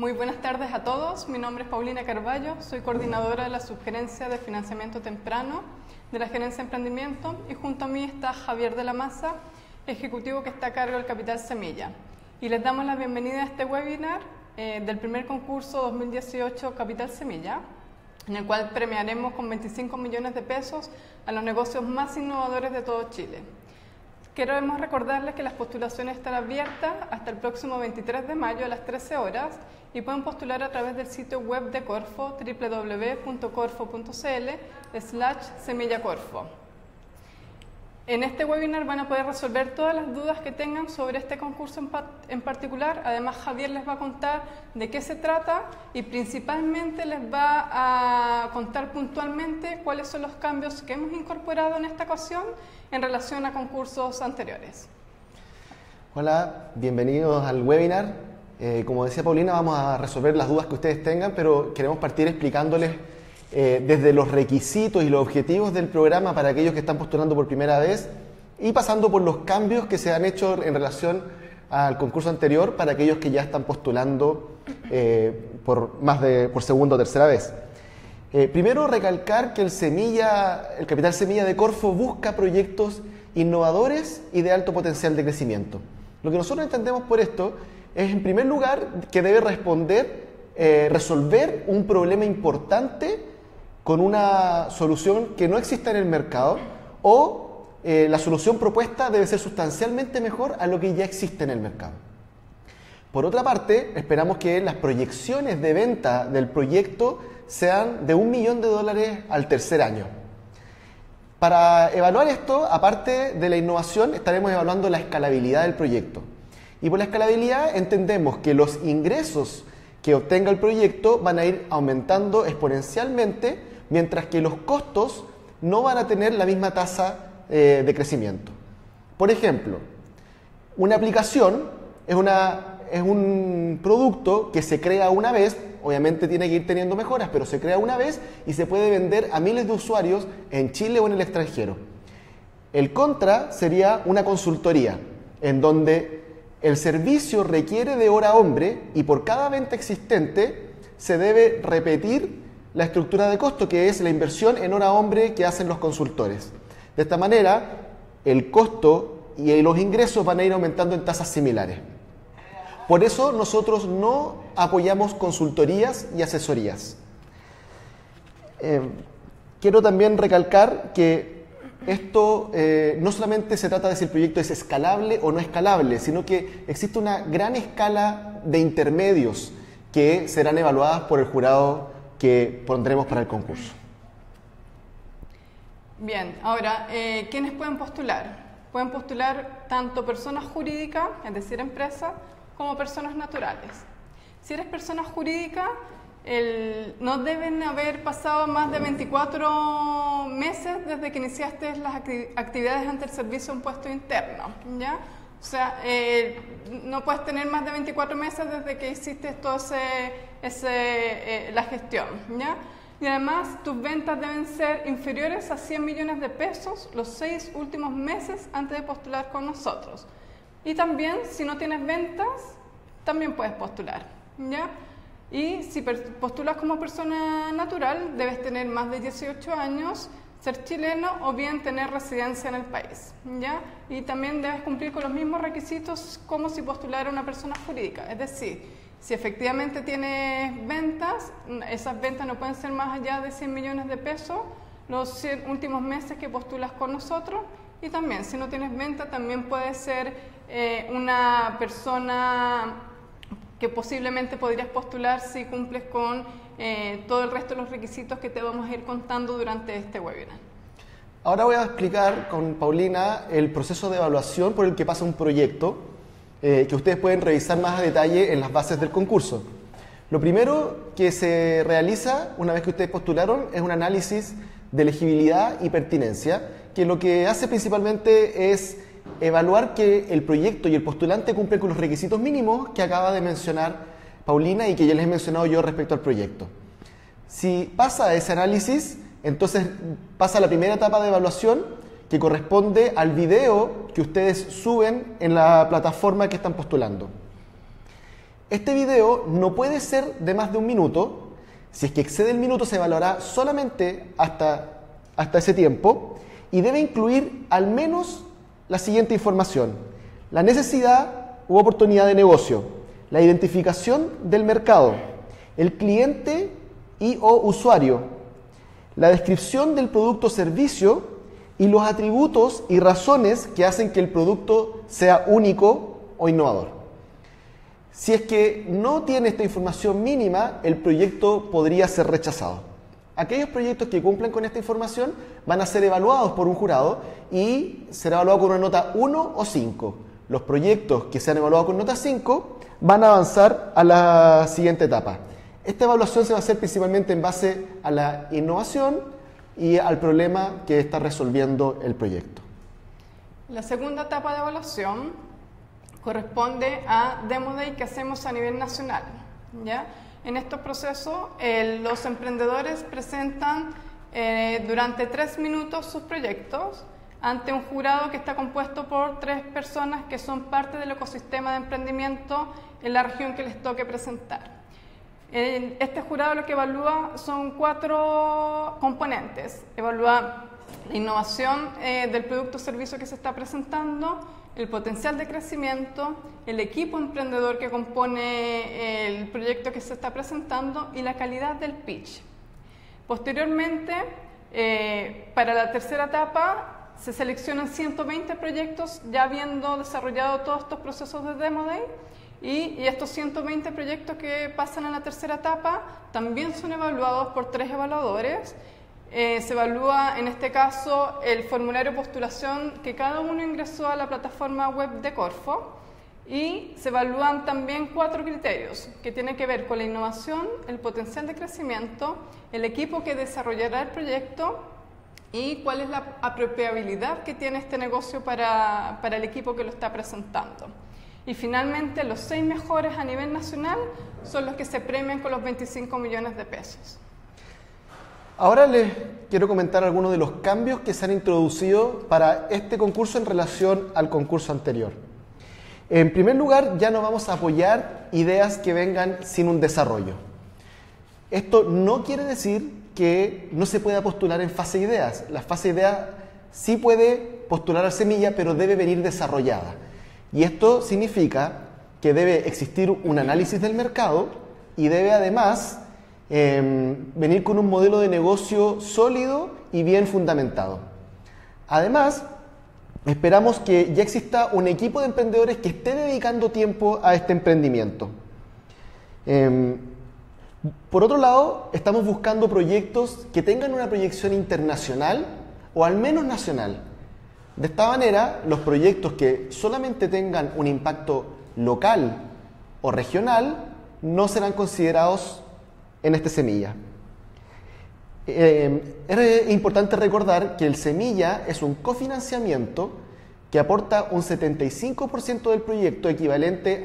Muy buenas tardes a todos, mi nombre es Paulina Carballo, soy coordinadora de la Subgerencia de Financiamiento Temprano de la Gerencia de Emprendimiento y junto a mí está Javier de la Maza, ejecutivo que está a cargo del Capital Semilla. Y les damos la bienvenida a este webinar del primer concurso 2018 Capital Semilla, en el cual premiaremos con 25 millones de pesos a los negocios más innovadores de todo Chile. Queremos recordarles que las postulaciones están abiertas hasta el próximo 23 de mayo a las 13 horas y pueden postular a través del sitio web de Corfo, www.corfo.cl/semillacorfo. En este webinar van a poder resolver todas las dudas que tengan sobre este concurso en particular. Además, Javier les va a contar de qué se trata y principalmente les va a contar puntualmente cuáles son los cambios que hemos incorporado en esta ocasión en relación a concursos anteriores. Hola, bienvenidos al webinar. Como decía Paulina, vamos a resolver las dudas que ustedes tengan, pero queremos partir explicándoles desde los requisitos y los objetivos del programa para aquellos que están postulando por primera vez y pasando por los cambios que se han hecho en relación al concurso anterior para aquellos que ya están postulando por segunda o tercera vez. Primero, recalcar que el Capital Semilla de Corfo busca proyectos innovadores y de alto potencial de crecimiento. Lo que nosotros entendemos por esto es, en primer lugar, que debe resolver un problema importante con una solución que no exista en el mercado o la solución propuesta debe ser sustancialmente mejor a lo que ya existe en el mercado. Por otra parte, esperamos que las proyecciones de venta del proyecto sean de $1 millón al tercer año. Para evaluar esto, aparte de la innovación, estaremos evaluando la escalabilidad del proyecto. Y por la escalabilidad entendemos que los ingresos que obtenga el proyecto van a ir aumentando exponencialmente, mientras que los costos no van a tener la misma tasa de crecimiento. Por ejemplo, una aplicación es un producto que se crea una vez, obviamente tiene que ir teniendo mejoras, pero se crea una vez y se puede vender a miles de usuarios en Chile o en el extranjero. El contra sería una consultoría, en donde el servicio requiere de hora hombre y por cada venta existente se debe repetir la estructura de costo, que es la inversión en hora hombre que hacen los consultores. De esta manera, el costo y los ingresos van a ir aumentando en tasas similares. Por eso nosotros no apoyamos consultorías y asesorías. Quiero también recalcar que esto no solamente se trata de si el proyecto es escalable o no escalable, sino que existe una gran escala de intermedios que serán evaluadas por el jurado que pondremos para el concurso. Bien, ahora, ¿quiénes pueden postular? Pueden postular tanto personas jurídicas, es decir, empresas, como personas naturales. Si eres persona jurídica, no deben haber pasado más de 24 meses desde que iniciaste las actividades ante el Servicio de Impuesto Interno, ¿ya? O sea, no puedes tener más de 24 meses desde que hiciste toda la gestión, ¿ya? Y además, tus ventas deben ser inferiores a 100 millones de pesos los 6 últimos meses antes de postular con nosotros. Y también, si no tienes ventas, también puedes postular, ¿ya? Y si postulas como persona natural, debes tener más de 18 años, ser chileno o bien tener residencia en el país, ¿ya? Y también debes cumplir con los mismos requisitos como si postulara una persona jurídica. Es decir, si efectivamente tienes ventas, esas ventas no pueden ser más allá de 100 millones de pesos los 100 últimos meses que postulas con nosotros. Y también, si no tienes venta, también puede ser una persona que posiblemente podrías postular si cumples con todo el resto de los requisitos que te vamos a ir contando durante este webinar. Ahora voy a explicar con Paulina el proceso de evaluación por el que pasa un proyecto que ustedes pueden revisar más a detalle en las bases del concurso. Lo primero que se realiza una vez que ustedes postularon es un análisis de elegibilidad y pertinencia, que lo que hace principalmente es evaluar que el proyecto y el postulante cumplen con los requisitos mínimos que acaba de mencionar Paulina y que ya les he mencionado yo respecto al proyecto. Si pasa ese análisis, entonces pasa la primera etapa de evaluación, que corresponde al video que ustedes suben en la plataforma que están postulando. Este video no puede ser de más de 1 minuto. Si es que excede el minuto, se evaluará solamente hasta ese tiempo y debe incluir al menos la siguiente información: la necesidad u oportunidad de negocio, la identificación del mercado, el cliente y o usuario, la descripción del producto o servicio y los atributos y razones que hacen que el producto sea único o innovador. Si es que no tiene esta información mínima, el proyecto podría ser rechazado. Aquellos proyectos que cumplen con esta información van a ser evaluados por un jurado y será evaluado con una nota 1 o 5. Los proyectos que sean evaluados con nota 5 van a avanzar a la siguiente etapa. Esta evaluación se va a hacer principalmente en base a la innovación y al problema que está resolviendo el proyecto. La segunda etapa de evaluación corresponde a Demo Day que hacemos a nivel nacional, ¿ya? En estos procesos, los emprendedores presentan durante 3 minutos sus proyectos ante un jurado que está compuesto por 3 personas que son parte del ecosistema de emprendimiento en la región que les toque presentar. Este jurado lo que evalúa son 4 componentes. Evalúa la innovación del producto o servicio que se está presentando, el potencial de crecimiento, el equipo emprendedor que compone el proyecto que se está presentando y la calidad del pitch. Posteriormente, para la tercera etapa, se seleccionan 120 proyectos ya habiendo desarrollado todos estos procesos de Demo Day y estos 120 proyectos que pasan a la tercera etapa también son evaluados por 3 evaluadores. Se evalúa en este caso el formulario de postulación que cada uno ingresó a la plataforma web de Corfo y se evalúan también 4 criterios que tienen que ver con la innovación, el potencial de crecimiento, el equipo que desarrollará el proyecto y cuál es la apropiabilidad que tiene este negocio para el equipo que lo está presentando. Y finalmente los 6 mejores a nivel nacional son los que se premian con los 25 millones de pesos. Ahora les quiero comentar algunos de los cambios que se han introducido para este concurso en relación al concurso anterior. En primer lugar, ya no vamos a apoyar ideas que vengan sin un desarrollo. Esto no quiere decir que no se pueda postular en fase de ideas. La fase de ideas sí puede postular a semilla, pero debe venir desarrollada. Y esto significa que debe existir un análisis del mercado y debe además venir con un modelo de negocio sólido y bien fundamentado. Además, esperamos que ya exista un equipo de emprendedores que esté dedicando tiempo a este emprendimiento. Por otro lado, estamos buscando proyectos que tengan una proyección internacional o al menos nacional. De esta manera, los proyectos que solamente tengan un impacto local o regional no serán considerados en este semilla. Es importante recordar que el semilla es un cofinanciamiento que aporta un 75% del proyecto, equivalente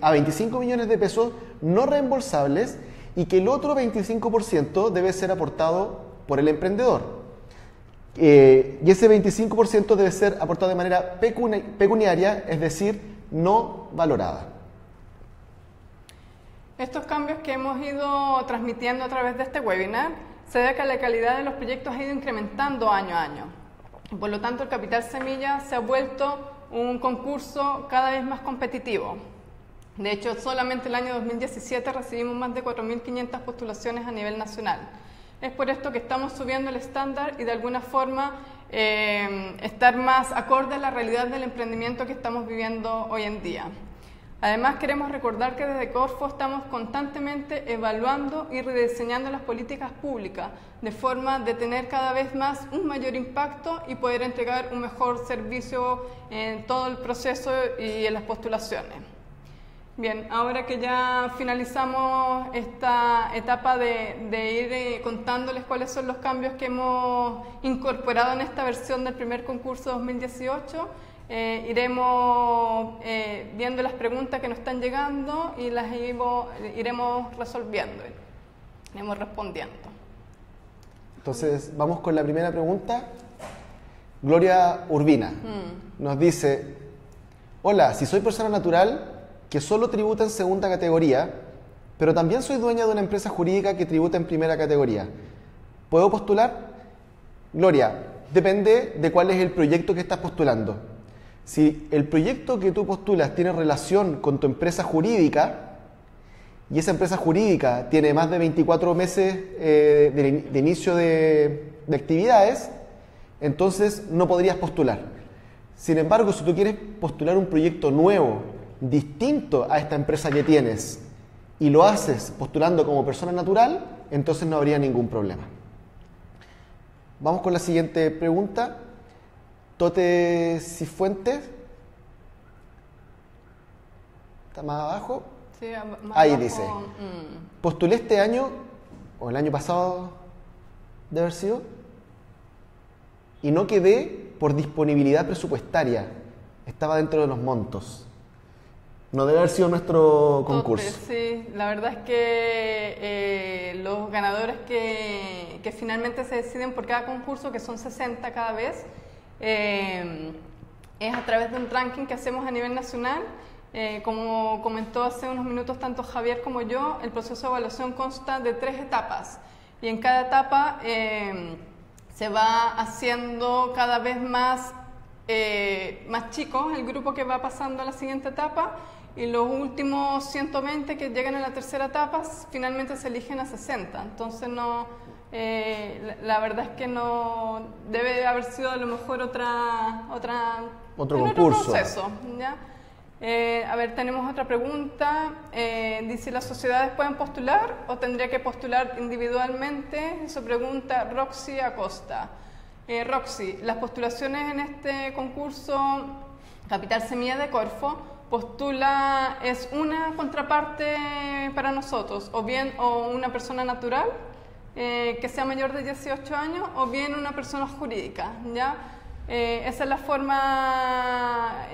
a 25 millones de pesos no reembolsables, y que el otro 25% debe ser aportado por el emprendedor. Y ese 25% debe ser aportado de manera pecuniaria, es decir, no valorada. Estos cambios que hemos ido transmitiendo a través de este webinar se debe a que la calidad de los proyectos ha ido incrementando año a año. Por lo tanto, el Capital Semilla se ha vuelto un concurso cada vez más competitivo. De hecho, solamente el año 2017 recibimos más de 4.500 postulaciones a nivel nacional. Es por esto que estamos subiendo el estándar y de alguna forma estar más acorde a la realidad del emprendimiento que estamos viviendo hoy en día. Además, queremos recordar que desde Corfo estamos constantemente evaluando y rediseñando las políticas públicas de forma de tener cada vez más un mayor impacto y poder entregar un mejor servicio en todo el proceso y en las postulaciones. Bien, ahora que ya finalizamos esta etapa de ir contándoles cuáles son los cambios que hemos incorporado en esta versión del primer concurso 2018, iremos viendo las preguntas que nos están llegando y las iremos resolviendo, iremos respondiendo. Entonces, vamos con la primera pregunta. Gloria Urbina nos dice: hola, si soy persona natural, que solo tributa en segunda categoría, pero también soy dueña de una empresa jurídica que tributa en primera categoría. ¿Puedo postular? Gloria, depende de cuál es el proyecto que estás postulando. Si el proyecto que tú postulas tiene relación con tu empresa jurídica, y esa empresa jurídica tiene más de 24 meses de inicio de actividades, entonces no podrías postular. Sin embargo, si tú quieres postular un proyecto nuevo, distinto a esta empresa que tienes, y lo haces postulando como persona natural, entonces no habría ningún problema. Vamos con la siguiente pregunta. Tote Cifuentes. Está más abajo. Sí, más ahí abajo, dice, postulé este año, o el año pasado de haber sido, y no quedé por disponibilidad presupuestaria. Estaba dentro de los montos. No debe haber sido nuestro concurso. Sí, la verdad es que los ganadores que finalmente se deciden por cada concurso, que son 60 cada vez, es a través de un ranking que hacemos a nivel nacional. Como comentó hace unos minutos tanto Javier como yo, el proceso de evaluación consta de 3 etapas y en cada etapa se va haciendo cada vez más chicos el grupo que va pasando a la siguiente etapa, y los últimos 120 que llegan a la tercera etapa finalmente se eligen a 60. Entonces no, la verdad es que no debe haber sido a lo mejor otro concurso. Proceso, ¿ya? A ver, tenemos otra pregunta. Dice, ¿las sociedades pueden postular o tendría que postular individualmente? Eso pregunta Roxy Acosta. Roxy, las postulaciones en este concurso Capital Semilla de Corfo postula, es una contraparte para nosotros, o bien una persona natural que sea mayor de 18 años, o bien una persona jurídica, ¿ya? Esa es la forma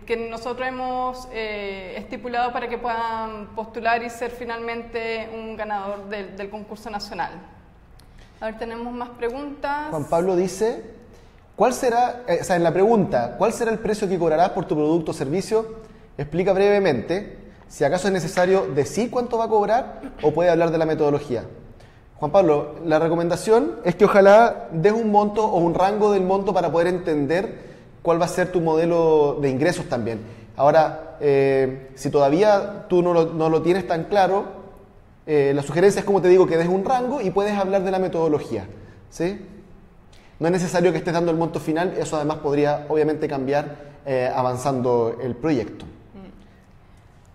que nosotros hemos estipulado para que puedan postular y ser finalmente un ganador del concurso nacional. A ver, tenemos más preguntas. Juan Pablo dice, ¿cuál será, en la pregunta, ¿cuál será el precio que cobrarás por tu producto o servicio? Explica brevemente, si acaso es necesario decir cuánto va a cobrar o puede hablar de la metodología. Juan Pablo, la recomendación es que ojalá des un monto o un rango del monto para poder entender cuál va a ser tu modelo de ingresos también. Ahora, si todavía tú no lo tienes tan claro, la sugerencia es, como te digo, que des un rango y puedes hablar de la metodología, ¿sí? No es necesario que estés dando el monto final, eso además podría obviamente cambiar avanzando el proyecto.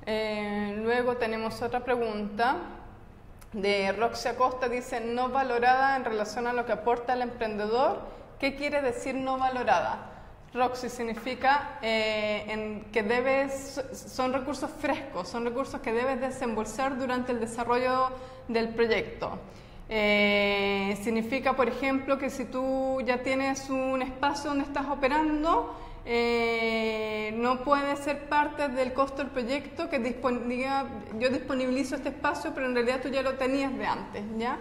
Luego tenemos otra pregunta de Roxy Acosta, dice, no valorada en relación a lo que aporta el emprendedor. ¿Qué quiere decir no valorada? Roxy, significa que son recursos frescos, son recursos que debes desembolsar durante el desarrollo del proyecto. Significa, por ejemplo, que si tú ya tienes un espacio donde estás operando, no puede ser parte del costo del proyecto que diga, yo disponibilizo este espacio, pero en realidad tú ya lo tenías de antes, ¿ya?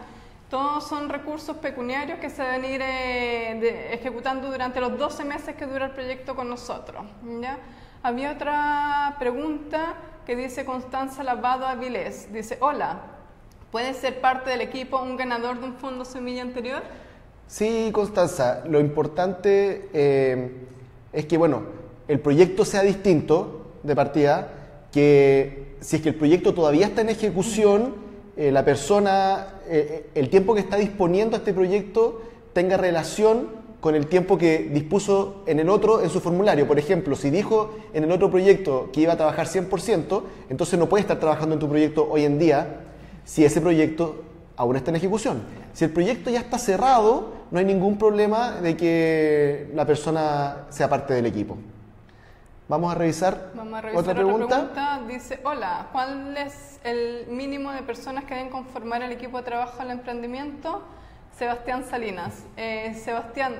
Todos son recursos pecuniarios que se deben ir ejecutando durante los 12 meses que dura el proyecto con nosotros, ¿ya? Había otra pregunta que dice Constanza Lavado Avilés, dice, hola, ¿puede ser parte del equipo un ganador de un fondo semilla anterior? Sí, Constanza, lo importante es que, bueno, el proyecto sea distinto de partida, que si es que el proyecto todavía está en ejecución, la persona, el tiempo que está disponiendo a este proyecto tenga relación con el tiempo que dispuso en el otro en su formulario. Por ejemplo, si dijo en el otro proyecto que iba a trabajar 100%, entonces no puede estar trabajando en tu proyecto hoy en día si ese proyecto aún está en ejecución. Si el proyecto ya está cerrado, no hay ningún problema de que la persona sea parte del equipo. Vamos a revisar, otra pregunta. Dice, hola, ¿cuál es el mínimo de personas que deben conformar el equipo de trabajo del emprendimiento? Sebastián Salinas. Sebastián,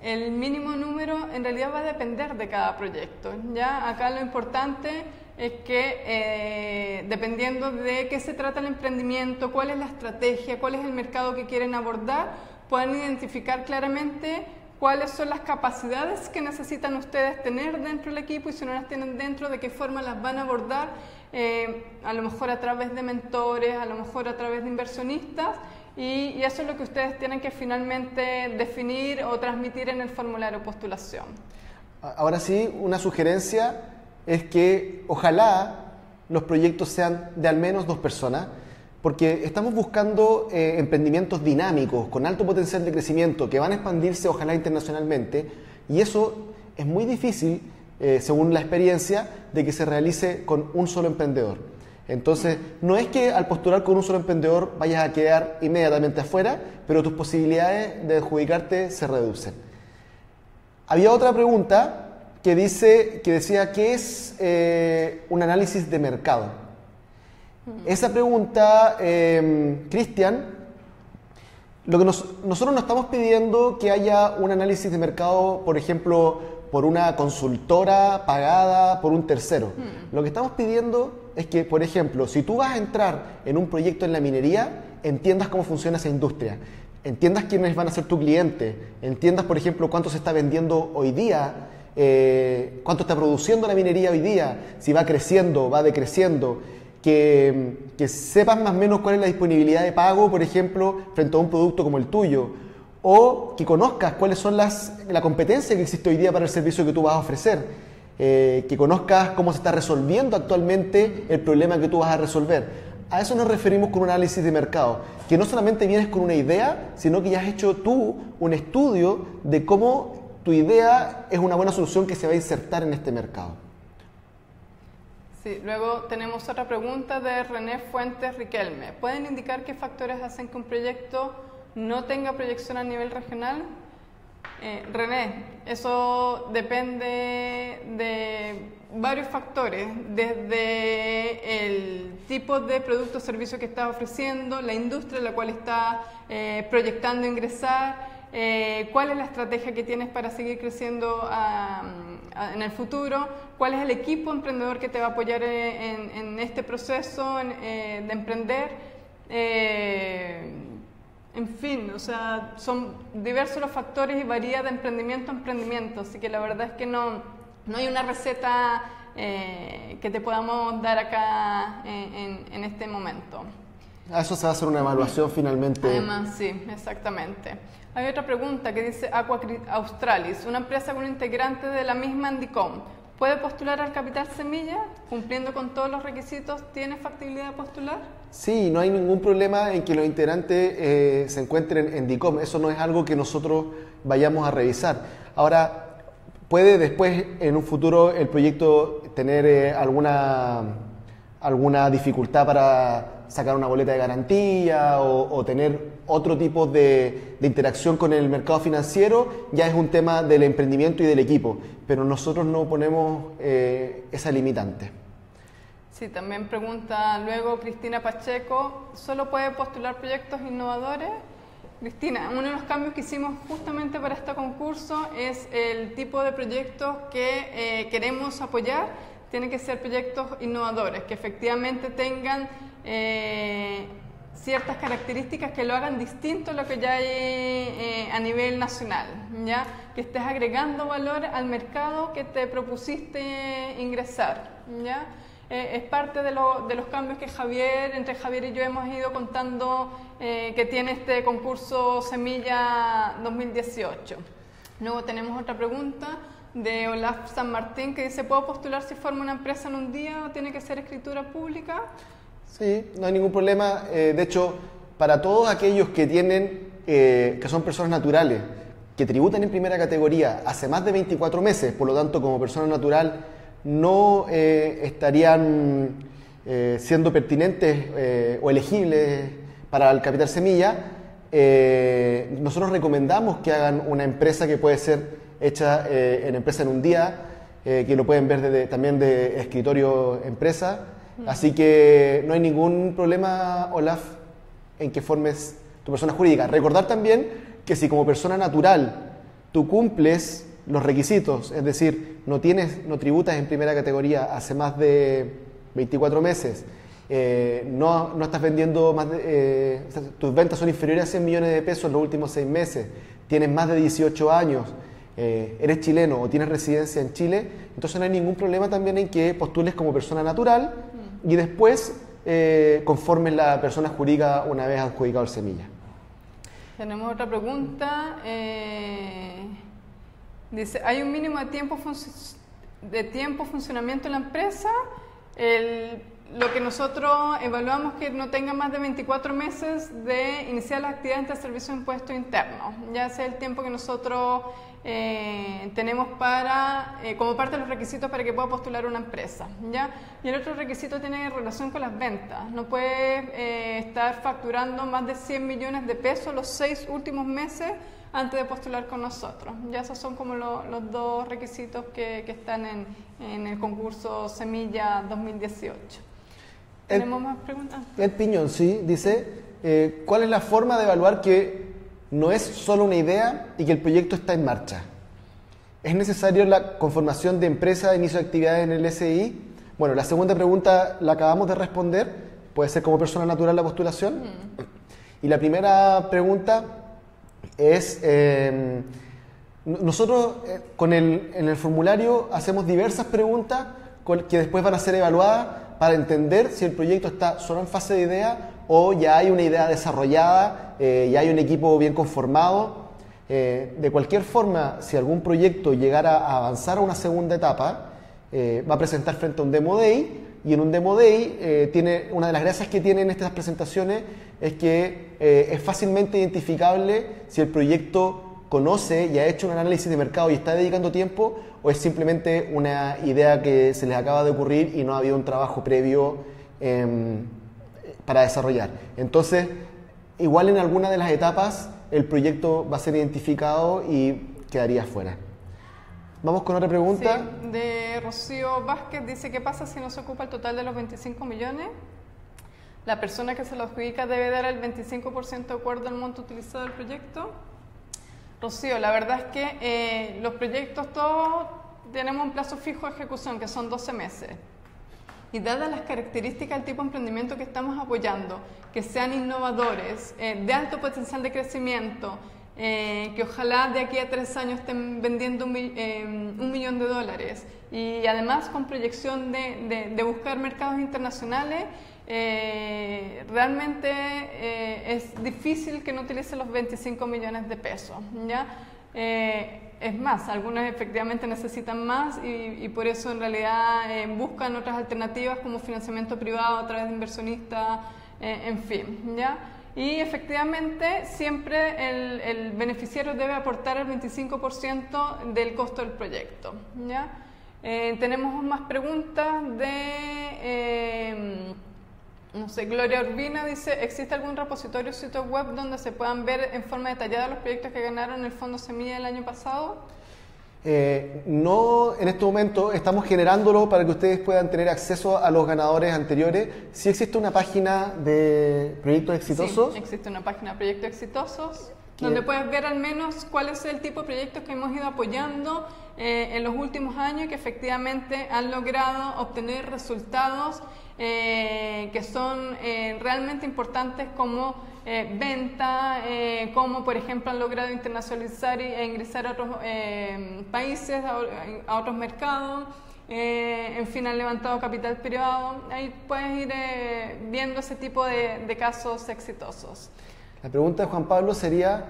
el mínimo número en realidad va a depender de cada proyecto, ¿ya? Acá lo importante es que dependiendo de qué se trata el emprendimiento, cuál es la estrategia, cuál es el mercado que quieren abordar, puedan identificar claramente cuáles son las capacidades que necesitan ustedes tener dentro del equipo y si no las tienen dentro, de qué forma las van a abordar, a lo mejor a través de mentores, a lo mejor a través de inversionistas, y eso es lo que ustedes tienen que finalmente definir o transmitir en el formulario de postulación. Ahora sí, una sugerencia es que ojalá los proyectos sean de al menos 2 personas, porque estamos buscando emprendimientos dinámicos, con alto potencial de crecimiento, que van a expandirse ojalá internacionalmente, y eso es muy difícil, según la experiencia, de que se realice con un solo emprendedor. Entonces, no es que al postular con un solo emprendedor vayas a quedar inmediatamente afuera, pero tus posibilidades de adjudicarte se reducen. Había otra pregunta que decía, ¿qué es un análisis de mercado? Esa pregunta, Cristian, lo que nosotros no estamos pidiendo que haya un análisis de mercado, por ejemplo, por una consultora pagada por un tercero. Lo que estamos pidiendo es que, por ejemplo, si tú vas a entrar en un proyecto en la minería, entiendas cómo funciona esa industria, entiendas quiénes van a ser tu cliente, entiendas, por ejemplo, cuánto se está vendiendo hoy día, cuánto está produciendo la minería hoy día, si va creciendo, va decreciendo, que sepas más o menos cuál es la disponibilidad de pago, por ejemplo, frente a un producto como el tuyo, o que conozcas cuáles son la competencia que existe hoy día para el servicio que tú vas a ofrecer, que conozcas cómo se está resolviendo actualmente el problema que tú vas a resolver. A eso nos referimos con un análisis de mercado, que no solamente vienes con una idea, sino que ya has hecho tú un estudio de cómo tu idea es una buena solución que se va a insertar en este mercado. Sí, luego tenemos otra pregunta de René Fuentes Riquelme. ¿Pueden indicar qué factores hacen que un proyecto no tenga proyección a nivel regional? René, eso depende de varios factores, desde el tipo de producto o servicio que estás ofreciendo, la industria en la cual estás proyectando ingresar, cuál es la estrategia que tienes para seguir creciendo en el futuro, cuál es el equipo emprendedor que te va a apoyar en este proceso de emprender. En fin, o sea, son diversos los factores y varía de emprendimiento a emprendimiento, así que la verdad es que no hay una receta que te podamos dar acá en este momento. A eso se va a hacer una evaluación finalmente. Además, sí, exactamente. Hay otra pregunta que dice Aqua Australis, una empresa con un integrante de la misma Andicom, ¿puede postular al Capital Semilla? Cumpliendo con todos los requisitos, ¿tiene factibilidad de postular? Sí, no hay ningún problema en que los integrantes se encuentren en DICOM. Eso no es algo que nosotros vayamos a revisar. Ahora, puede después, en un futuro, el proyecto tener alguna dificultad para sacar una boleta de garantía o tener otro tipo de interacción con el mercado financiero, ya es un tema del emprendimiento y del equipo, pero nosotros no ponemos esa limitante. Sí, también pregunta luego Cristina Pacheco, ¿solo puede postular proyectos innovadores? Cristina, uno de los cambios que hicimos justamente para este concurso es el tipo de proyectos que queremos apoyar. Tienen que ser proyectos innovadores, que efectivamente tengan ciertas características que lo hagan distinto a lo que ya hay a nivel nacional, ¿ya? Que estés agregando valor al mercado que te propusiste ingresar, ¿ya? Es parte de los cambios que entre Javier y yo hemos ido contando que tiene este concurso Semilla 2018. Luego tenemos otra pregunta de Olaf San Martín que dice, ¿puedo postular si formo una empresa en un día o tiene que ser escritura pública? Sí, no hay ningún problema. De hecho, para todos aquellos que tienen, que son personas naturales, que tributan en primera categoría hace más de 24 meses, por lo tanto, como persona natural, no estarían siendo pertinentes o elegibles para el Capital Semilla, nosotros recomendamos que hagan una empresa que puede ser hecha en empresa en un día, que lo pueden ver también de escritorio empresa. Así que no hay ningún problema, Olaf, en que formes tu persona jurídica. Recordar también que si como persona natural tú cumples los requisitos, es decir, no tributas en primera categoría hace más de 24 meses, no estás vendiendo más de, o sea, tus ventas son inferiores a 100 millones de pesos en los últimos 6 meses, tienes más de 18 años, eres chileno o tienes residencia en Chile, entonces no hay ningún problema también en que postules como persona natural y después conformes la persona jurídica una vez adjudicado el semilla. Tenemos otra pregunta. Dice, ¿hay un mínimo de tiempo funcionamiento en la empresa? Lo que nosotros evaluamos que no tenga más de 24 meses de iniciar las actividades de servicio de impuesto interno. Ya sea el tiempo que nosotros tenemos para, como parte de los requisitos para que pueda postular una empresa. ¿Ya? Y el otro requisito tiene relación con las ventas. No puede estar facturando más de 100 millones de pesos los 6 últimos meses antes de postular con nosotros. Ya esos son como los dos requisitos que están en el concurso Semilla 2018. ¿Tenemos más preguntas? Ed Piñón, sí, dice, ¿cuál es la forma de evaluar que no es solo una idea y que el proyecto está en marcha? ¿Es necesario la conformación de empresa de inicio de actividades en el SI? Bueno, la segunda pregunta la acabamos de responder, puede ser como persona natural la postulación. Y la primera pregunta es, nosotros en el formulario hacemos diversas preguntas que después van a ser evaluadas para entender si el proyecto está solo en fase de idea o ya hay una idea desarrollada, ya hay un equipo bien conformado. De cualquier forma, si algún proyecto llegara a avanzar a una segunda etapa, va a presentar frente a un Demo Day, y en un Demo Day una de las gracias que tienen estas presentaciones es que es fácilmente identificable si el proyecto conoce y ha hecho un análisis de mercado y está dedicando tiempo, o es simplemente una idea que se les acaba de ocurrir y no ha habido un trabajo previo para desarrollar. Entonces, igual en alguna de las etapas el proyecto va a ser identificado y quedaría fuera. Vamos con otra pregunta. Sí, de Rocío Vázquez, dice, ¿qué pasa si no se ocupa el total de los 25 millones? La persona que se lo adjudica debe dar el 25% de acuerdo al monto utilizado del proyecto. Rocío, la verdad es que los proyectos todos tenemos un plazo fijo de ejecución, que son 12 meses. Y dadas las características del tipo de emprendimiento que estamos apoyando, que sean innovadores, de alto potencial de crecimiento, que ojalá de aquí a 3 años estén vendiendo $1 millón, y además con proyección de buscar mercados internacionales, realmente es difícil que no utilicen los 25 millones de pesos, ¿ya? Es más, algunos efectivamente necesitan más y por eso en realidad buscan otras alternativas como financiamiento privado a través de inversionistas, en fin, ¿ya? Y efectivamente siempre el beneficiario debe aportar el 25% del costo del proyecto, ¿ya? Tenemos más preguntas de... no sé, Gloria Urbina dice, ¿existe algún repositorio o sitio web donde se puedan ver en forma detallada los proyectos que ganaron el Fondo Semilla del año pasado? No, en este momento estamos generándolo para que ustedes puedan tener acceso a los ganadores anteriores. Sí existe una página de proyectos exitosos. Sí, existe una página de proyectos exitosos donde puedes ver al menos cuál es el tipo de proyectos que hemos ido apoyando en los últimos años y que efectivamente han logrado obtener resultados que son realmente importantes como venta, como por ejemplo han logrado internacionalizar e ingresar a otros países, a otros mercados, en fin, han levantado capital privado. Ahí puedes ir viendo ese tipo de casos exitosos. La pregunta de Juan Pablo sería,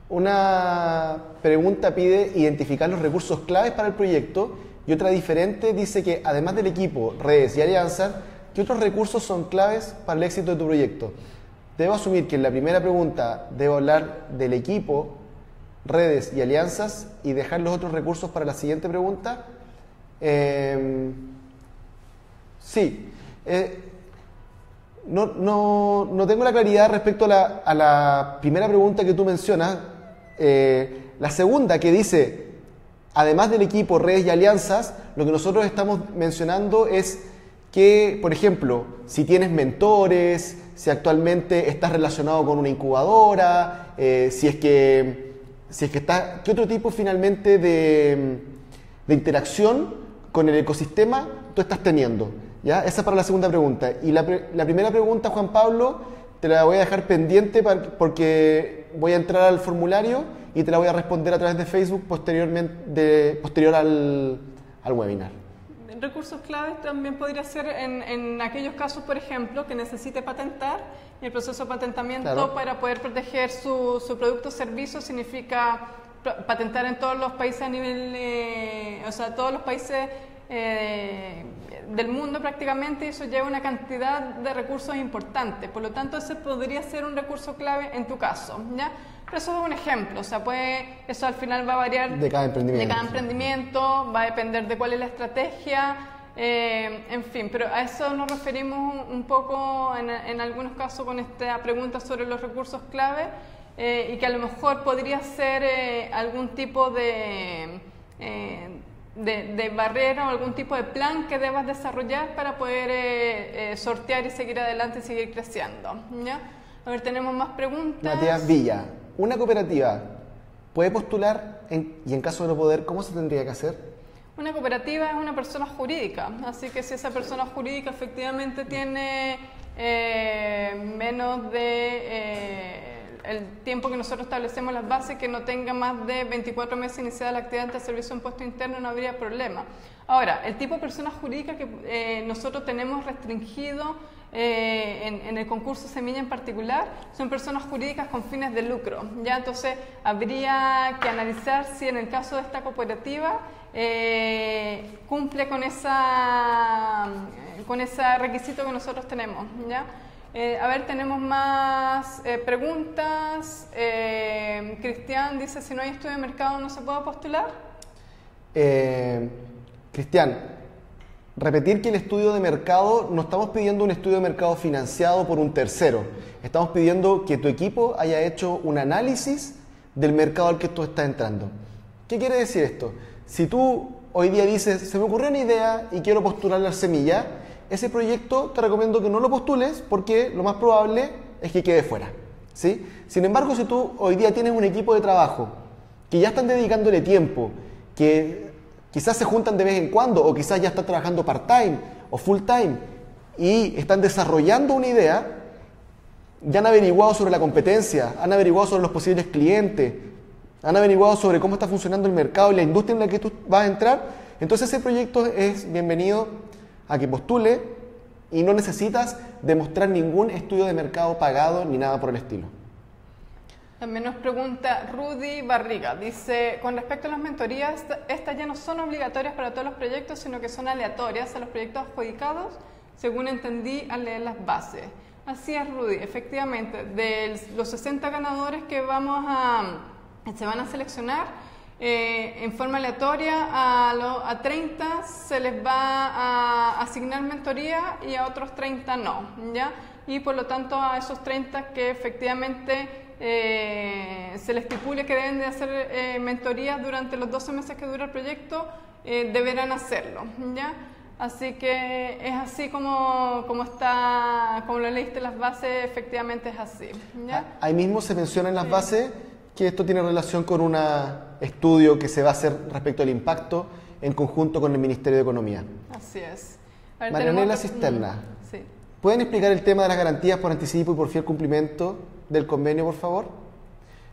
una pregunta pide identificar los recursos claves para el proyecto y otra diferente dice que además del equipo, redes y alianzas, ¿qué otros recursos son claves para el éxito de tu proyecto? Debo asumir que en la primera pregunta debo hablar del equipo, redes y alianzas y dejar los otros recursos para la siguiente pregunta. Sí. No tengo la claridad respecto a la primera pregunta que tú mencionas. La segunda que dice, además del equipo, redes y alianzas, lo que nosotros estamos mencionando es que, por ejemplo, si tienes mentores, si actualmente estás relacionado con una incubadora, si es que estás, ¿qué otro tipo finalmente de interacción con el ecosistema tú estás teniendo? ¿Ya? Esa es para la segunda pregunta. Y la primera pregunta, Juan Pablo, te la voy a dejar pendiente porque voy a entrar al formulario y te la voy a responder a través de Facebook posterior al webinar. Recursos claves también podría ser en aquellos casos, por ejemplo, que necesite patentar y el proceso de patentamiento para poder proteger su producto o servicio significa patentar en todos los países a nivel, o sea, todos los países del mundo prácticamente, y eso lleva una cantidad de recursos importantes. Por lo tanto, ese podría ser un recurso clave en tu caso, ¿ya? Pero eso es un ejemplo, o sea, eso al final va a variar de cada emprendimiento, va a depender de cuál es la estrategia, en fin, pero a eso nos referimos un poco en algunos casos con esta pregunta sobre los recursos clave, y que a lo mejor podría ser algún tipo de barrera o algún tipo de plan que debas desarrollar para poder sortear y seguir adelante y seguir creciendo, ¿ya? A ver, tenemos más preguntas. Matías Villa, ¿una cooperativa puede postular y en caso de no poder, cómo se tendría que hacer? Una cooperativa es una persona jurídica, así que si esa persona jurídica efectivamente tiene menos de el tiempo que nosotros establecemos las bases, que no tenga más de 24 meses iniciada la actividad ante el Servicio de Impuesto Interno, no habría problema. Ahora, el tipo de persona jurídica que nosotros tenemos restringido en el concurso Semilla en particular son personas jurídicas con fines de lucro, ¿ya? Entonces habría que analizar si en el caso de esta cooperativa cumple con ese requisito que nosotros tenemos, ¿ya? A ver, tenemos más preguntas. Cristian dice, si no hay estudio de mercado no se puede postular. Cristian, repetir que el estudio de mercado, no estamos pidiendo un estudio de mercado financiado por un tercero, estamos pidiendo que tu equipo haya hecho un análisis del mercado al que tú estás entrando. ¿Qué quiere decir esto? Si tú hoy día dices, se me ocurrió una idea y quiero postular la semilla, ese proyecto te recomiendo que no lo postules porque lo más probable es que quede fuera, ¿sí? Sin embargo, si tú hoy día tienes un equipo de trabajo que ya están dedicándole tiempo, que quizás se juntan de vez en cuando o quizás ya están trabajando part-time o full-time y están desarrollando una idea, ya han averiguado sobre la competencia, han averiguado sobre los posibles clientes, han averiguado sobre cómo está funcionando el mercado y la industria en la que tú vas a entrar, entonces ese proyecto es bienvenido a que postule y no necesitas demostrar ningún estudio de mercado pagado ni nada por el estilo. También nos pregunta Rudy Barriga, dice, con respecto a las mentorías, estas ya no son obligatorias para todos los proyectos, sino que son aleatorias a los proyectos adjudicados, según entendí al leer las bases. Así es, Rudy, efectivamente, de los 60 ganadores que se van a seleccionar, en forma aleatoria a 30 se les va a asignar mentoría y a otros 30 no, ¿ya? Y por lo tanto a esos 30 que efectivamente se les estipule que deben de hacer mentorías durante los 12 meses que dura el proyecto, deberán hacerlo, ¿ya? Así que es así como lo leíste las bases, efectivamente es así, ¿ya? Ahí mismo se menciona en las bases que esto tiene relación con un estudio que se va a hacer respecto al impacto en conjunto con el Ministerio de Economía. Así es. Marianela Cisterna, sí. ¿Pueden explicar el tema de las garantías por anticipo y por fiel cumplimiento del convenio, por favor?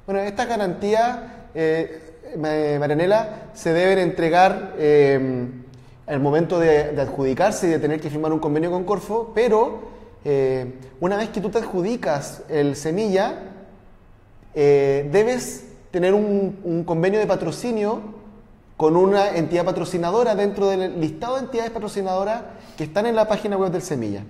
Bueno, estas garantías, Marianela, se deben entregar al momento de adjudicarse y de tener que firmar un convenio con Corfo, pero una vez que tú te adjudicas el semilla, debes tener un convenio de patrocinio con una entidad patrocinadora dentro del listado de entidades patrocinadoras que están en la página web del Semilla.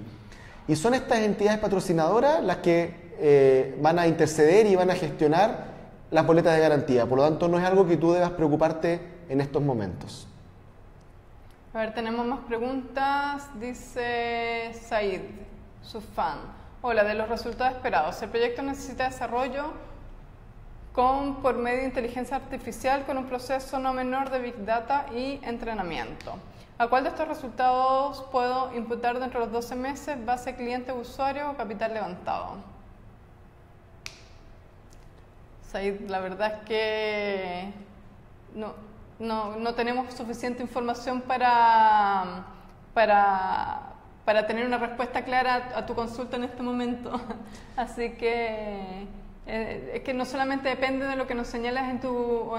Y son estas entidades patrocinadoras las que van a interceder y van a gestionar las boletas de garantía. Por lo tanto, no es algo que tú debas preocuparte en estos momentos. A ver, tenemos más preguntas. Dice Said, su fan. Hola, de los resultados esperados. El proyecto necesita desarrollo por medio de inteligencia artificial con un proceso no menor de Big Data y entrenamiento. ¿A cuál de estos resultados puedo imputar dentro de los 12 meses base cliente, usuario o capital levantado? Said, la verdad es que no tenemos suficiente información para para tener una respuesta clara a tu consulta en este momento. Así que es que no solamente depende de lo que nos señalas en tu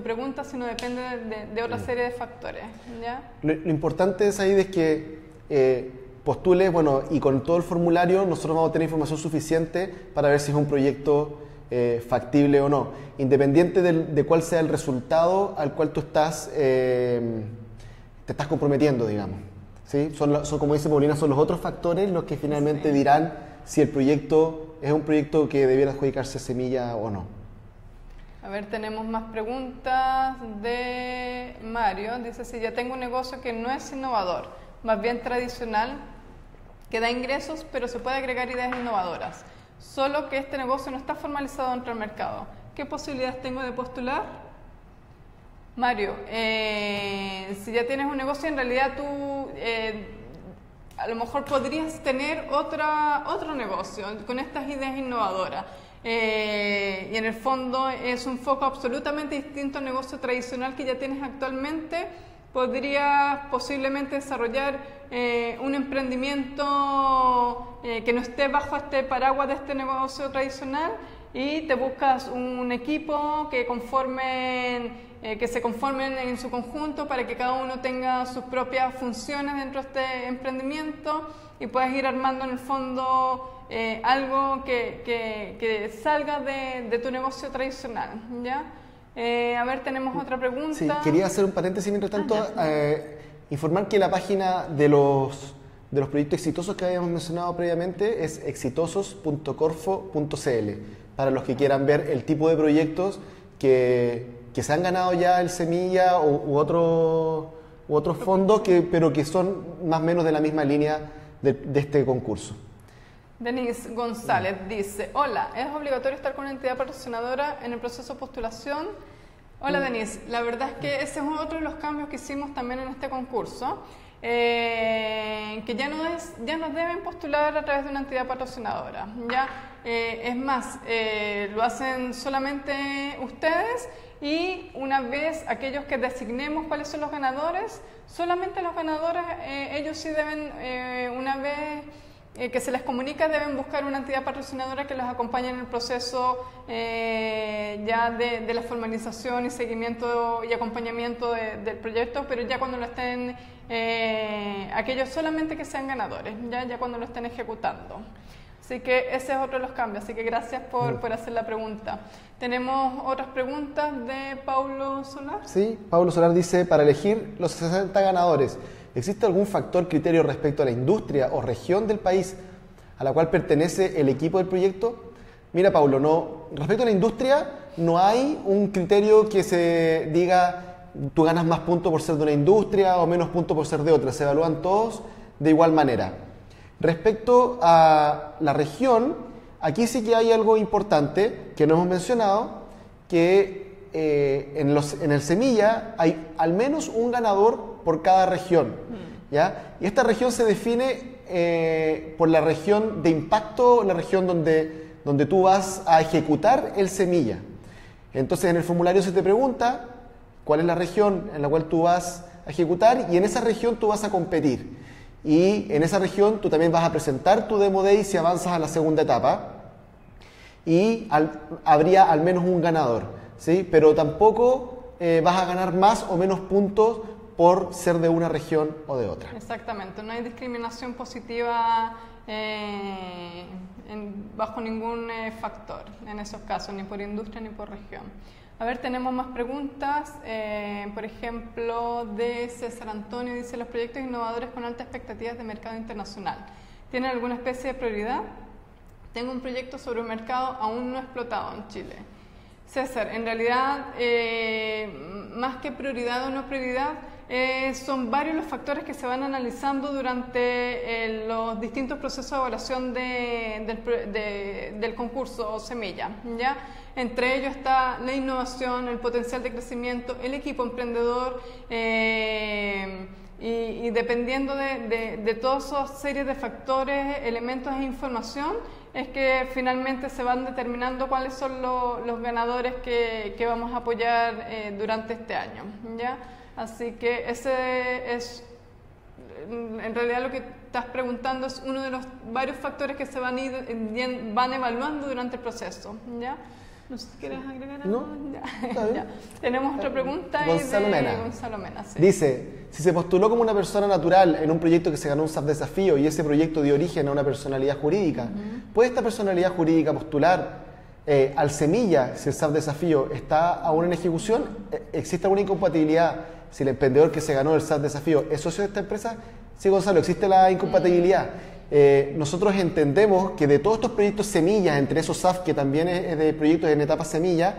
pregunta, sino depende de otra serie de factores, ¿ya? Lo importante es ahí es que postules, bueno, y con todo el formulario nosotros vamos a tener información suficiente para ver si es un proyecto factible o no, independiente de cuál sea el resultado al cual tú te estás comprometiendo, digamos. ¿Sí? Son, como dice Paulina, son los otros factores los que finalmente dirán si el proyecto es un proyecto que debiera adjudicarse semilla o no. A ver, tenemos más preguntas de Mario. Dice, si ya tengo un negocio que no es innovador, más bien tradicional, que da ingresos, pero se puede agregar ideas innovadoras, solo que este negocio no está formalizado dentro del mercado, ¿qué posibilidades tengo de postular? Mario, si ya tienes un negocio, en realidad tú a lo mejor podrías tener otro negocio con estas ideas innovadoras. Y en el fondo es un foco absolutamente distinto al negocio tradicional que ya tienes actualmente. Podrías posiblemente desarrollar un emprendimiento que no esté bajo este paraguas de este negocio tradicional y te buscas un equipo que se conformen en su conjunto para que cada uno tenga sus propias funciones dentro de este emprendimiento y puedas ir armando en el fondo algo que salga de tu negocio tradicional, ¿ya? A ver, tenemos otra pregunta. Sí, quería hacer un paréntesis mientras tanto, informar que la página de los proyectos exitosos que habíamos mencionado previamente es exitosos.corfo.cl, para los que quieran ver el tipo de proyectos que se han ganado ya el Semilla u otros fondos, pero que son más o menos de la misma línea de este concurso. Denise González dice, hola, ¿es obligatorio estar con una entidad patrocinadora en el proceso de postulación? Hola Denise, la verdad es que ese es otro de los cambios que hicimos también en este concurso, que ya no deben postular a través de una entidad patrocinadora, ¿ya? Es más, lo hacen solamente ustedes y una vez aquellos que designemos cuáles son los ganadores, solamente los ganadores, ellos sí deben, una vez que se les comunica, deben buscar una entidad patrocinadora que los acompañe en el proceso ya de la formalización y seguimiento y acompañamiento del proyecto, pero ya cuando lo estén, aquellos solamente que sean ganadores, ya cuando lo estén ejecutando. Así que ese es otro de los cambios, así que gracias por hacer la pregunta. Tenemos otras preguntas de Paulo Solar. Sí, Paulo Solar dice, para elegir los 60 ganadores, ¿existe algún factor, criterio respecto a la industria o región del país a la cual pertenece el equipo del proyecto? Mira, Paulo, no, respecto a la industria, no hay un criterio que se diga tú ganas más puntos por ser de una industria o menos puntos por ser de otra. Se evalúan todos de igual manera. Respecto a la región, aquí sí que hay algo importante que no hemos mencionado, que en el Semilla hay al menos un ganador por cada región, ¿ya? Y esta región se define por la región de impacto, la región donde tú vas a ejecutar el Semilla. Entonces en el formulario se te pregunta cuál es la región en la cual tú vas a ejecutar y en esa región tú vas a competir. Y en esa región tú también vas a presentar tu Demo Day si avanzas a la segunda etapa y habría al menos un ganador, ¿sí? Pero tampoco vas a ganar más o menos puntos por ser de una región o de otra. Exactamente, no hay discriminación positiva bajo ningún factor en esos casos, ni por industria ni por región. A ver, tenemos más preguntas, por ejemplo, de César Antonio, dice, los proyectos innovadores con altas expectativas de mercado internacional, ¿tienen alguna especie de prioridad? Tengo un proyecto sobre un mercado aún no explotado en Chile. César, en realidad, más que prioridad o no prioridad, son varios los factores que se van analizando durante los distintos procesos de evaluación del concurso Semilla, ¿ya? Entre ellos está la innovación, el potencial de crecimiento, el equipo emprendedor y dependiendo de todas esas series de factores, elementos e información, es que finalmente se van determinando cuáles son los ganadores que vamos a apoyar durante este año, ¿ya? Así que ese es en realidad lo que estás preguntando es uno de los varios factores que se van evaluando durante el proceso, ¿ya? No sé si quieres agregar algo. No, Ya. Ya. Tenemos otra pregunta Gonzalo Mena. Gonzalo Mena. Sí. Dice, si se postuló como una persona natural en un proyecto que se ganó un SAF Desafío y ese proyecto dio origen a una personalidad jurídica, ¿puede esta personalidad jurídica postular al Semilla si el SAF Desafío está aún en ejecución? ¿Existe alguna incompatibilidad si el emprendedor que se ganó el SAF Desafío es socio de esta empresa? Sí, Gonzalo, existe la incompatibilidad. Nosotros entendemos que de todos estos proyectos semillas, entre esos SAF que también es de proyectos en etapa semilla,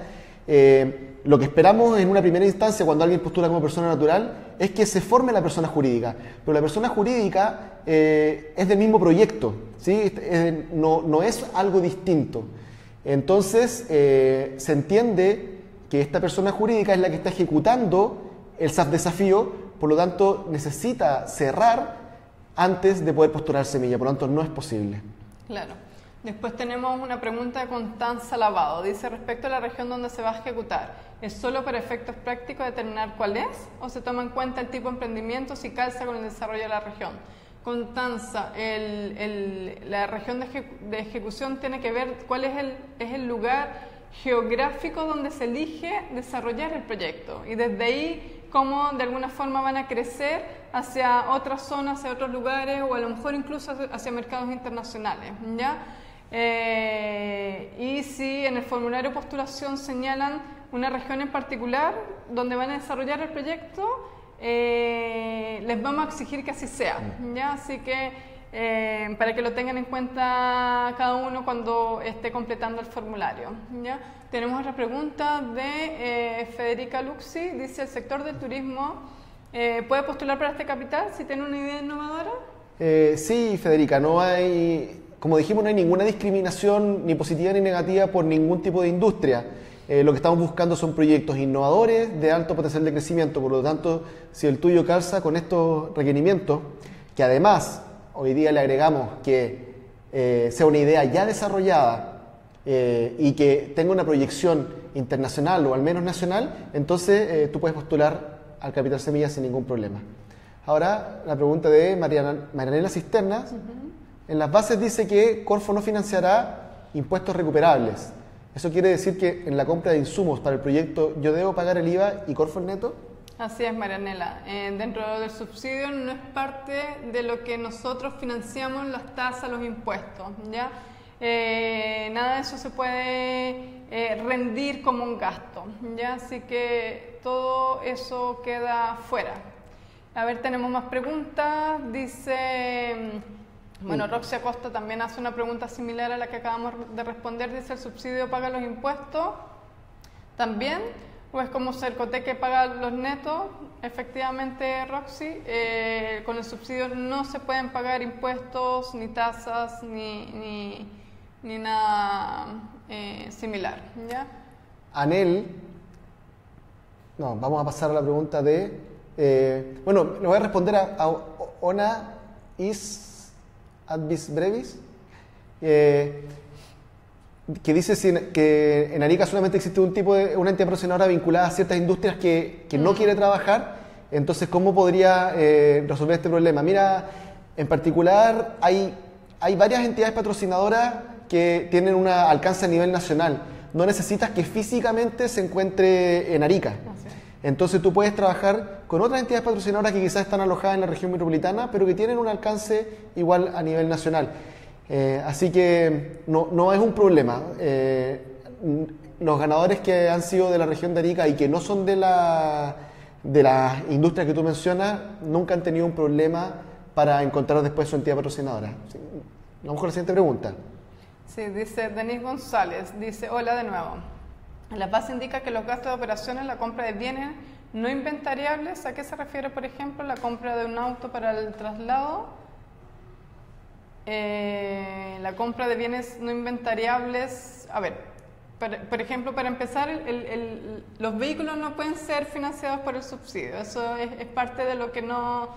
lo que esperamos en una primera instancia cuando alguien postula como persona natural es que se forme la persona jurídica, pero la persona jurídica es del mismo proyecto, ¿sí? No es algo distinto. Entonces se entiende que esta persona jurídica es la que está ejecutando el SAF Desafío, por lo tanto necesita cerrar antes de poder postular semilla, por lo tanto no es posible. Claro. Después tenemos una pregunta de Constanza Lavado. Dice, respecto a la región donde se va a ejecutar, ¿es solo para efectos prácticos determinar cuál es o se toma en cuenta el tipo de emprendimiento si calza con el desarrollo de la región? Constanza, la región de ejecución tiene que ver cuál es el lugar geográfico donde se elige desarrollar el proyecto y desde ahí cómo de alguna forma van a crecer hacia otras zonas, hacia otros lugares o a lo mejor incluso hacia mercados internacionales, ¿ya? Y si en el formulario de postulación señalan una región en particular donde van a desarrollar el proyecto, les vamos a exigir que así sea, ¿ya? Así que para que lo tengan en cuenta cada uno cuando esté completando el formulario, ¿ya? Tenemos otra pregunta de Federica Luxi. Dice, ¿el sector del turismo puede postular para este capital si tiene una idea innovadora? Sí, Federica, no hay, como dijimos, no hay ninguna discriminación ni positiva ni negativa por ningún tipo de industria. Lo que estamos buscando son proyectos innovadores de alto potencial de crecimiento, por lo tanto, si el tuyo calza con estos requerimientos, que además hoy día le agregamos que sea una idea ya desarrollada y que tenga una proyección internacional o al menos nacional, entonces tú puedes postular al Capital Semilla sin ningún problema. Ahora, la pregunta de Marianela Cisternas. En las bases dice que Corfo no financiará impuestos recuperables. ¿Eso quiere decir que en la compra de insumos para el proyecto yo debo pagar el IVA y Corfo el neto? Así es, Marianela. Dentro del subsidio no es parte de lo que nosotros financiamos las tasas, los impuestos, ¿ya? Nada de eso se puede rendir como un gasto, ¿ya? Así que todo eso queda fuera. A ver, tenemos más preguntas. Dice, bueno, Roxy Acosta también hace una pregunta similar a la que acabamos de responder. Dice, ¿el subsidio paga los impuestos también? ¿O es como Cercotec que paga los netos? Efectivamente, Roxy, con el subsidio no se pueden pagar impuestos, ni tasas, ni nada similar, ¿ya? Anel, no, vamos a pasar a la pregunta de, bueno, le voy a responder a Ona Is Advis Brevis, que dice que en Arica solamente existe una entidad patrocinadora vinculada a ciertas industrias que no quiere trabajar. Entonces, ¿cómo podría resolver este problema? Mira, en particular hay varias entidades patrocinadoras que tienen un alcance a nivel nacional. No necesitas que físicamente se encuentre en Arica. Entonces tú puedes trabajar con otras entidades patrocinadoras que quizás están alojadas en la región metropolitana, pero que tienen un alcance igual a nivel nacional. Así que no es un problema. Los ganadores que han sido de la región de Arica y que no son de las industrias que tú mencionas, nunca han tenido un problema para encontrar después su entidad patrocinadora. Sí. Vamos con la siguiente pregunta. Sí, dice Denise González, dice, hola de nuevo. La base indica que los gastos de operaciones, la compra de bienes no inventariables, ¿a qué se refiere, por ejemplo, la compra de un auto para el traslado? La compra de bienes no inventariables, a ver, por ejemplo, para empezar, los vehículos no pueden ser financiados por el subsidio, eso es parte de lo que no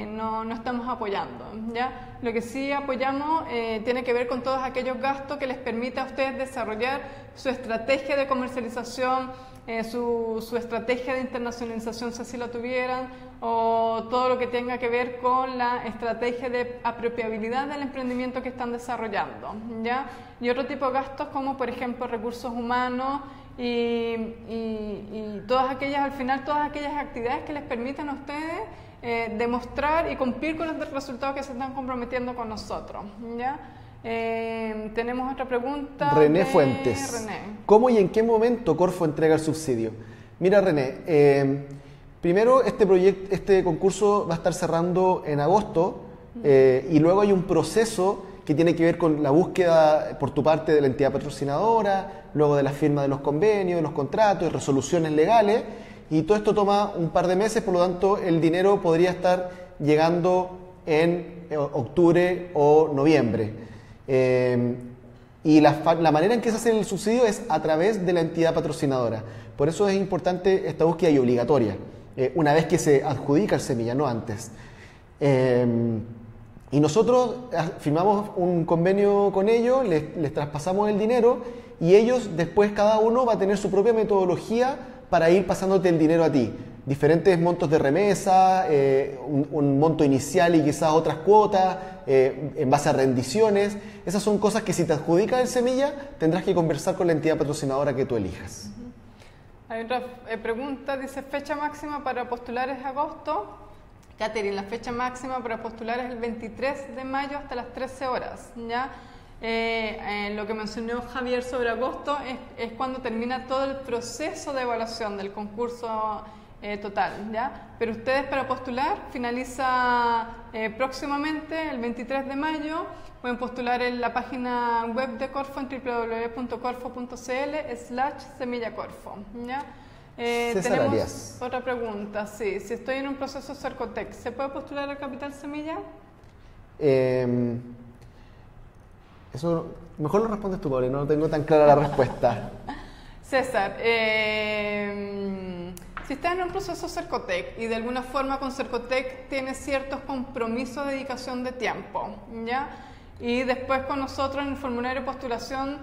no estamos apoyando, ¿ya? Lo que sí apoyamos tiene que ver con todos aquellos gastos que les permita a ustedes desarrollar su estrategia de comercialización, su estrategia de internacionalización, si así lo tuvieran, o todo lo que tenga que ver con la estrategia de apropiabilidad del emprendimiento que están desarrollando, ¿ya? Y otro tipo de gastos como, por ejemplo, recursos humanos y todas aquellas, al final, todas aquellas actividades que les permitan a ustedes demostrar y cumplir con los resultados que se están comprometiendo con nosotros, ¿ya? Tenemos otra pregunta. René Fuentes. René. ¿Cómo y en qué momento Corfo entrega el subsidio? Mira, René, primero este concurso va a estar cerrando en agosto y luego hay un proceso que tiene que ver con la búsqueda por tu parte de la entidad patrocinadora, luego de la firma de los convenios, de los contratos, de resoluciones legales, y todo esto toma un par de meses, por lo tanto el dinero podría estar llegando en octubre o noviembre. Y la manera en que se hace el subsidio es a través de la entidad patrocinadora. Por eso es importante esta búsqueda y obligatoria, una vez que se adjudica el semilla, no antes. Y nosotros firmamos un convenio con ellos, les traspasamos el dinero y ellos después cada uno va a tener su propia metodología para ir pasándote el dinero a ti. Diferentes montos de remesa, un monto inicial y quizás otras cuotas, en base a rendiciones. Esas son cosas que si te adjudicas el semilla, tendrás que conversar con la entidad patrocinadora que tú elijas. Hay otra pregunta, dice, fecha máxima para postular es agosto. Catherine, la fecha máxima para postular es el 23 de mayo hasta las 13 horas, ¿ya? Lo que mencionó Javier sobre agosto es cuando termina todo el proceso de evaluación del concurso total, ¿ya? Pero ustedes para postular finaliza próximamente, el 23 de mayo, pueden postular en la página web de Corfo en www.corfo.cl/semillacorfo, ¿ya? Tenemos Arias. otra pregunta, sí. Si estoy en un proceso Cercotec, ¿se puede postular al Capital Semilla? Eso mejor lo respondes tú, Pablo, no tengo tan clara la respuesta. César, si estás en un proceso Cercotec y de alguna forma con Cercotec tienes ciertos compromisos de dedicación de tiempo, ¿ya? Y después con nosotros en el formulario de postulación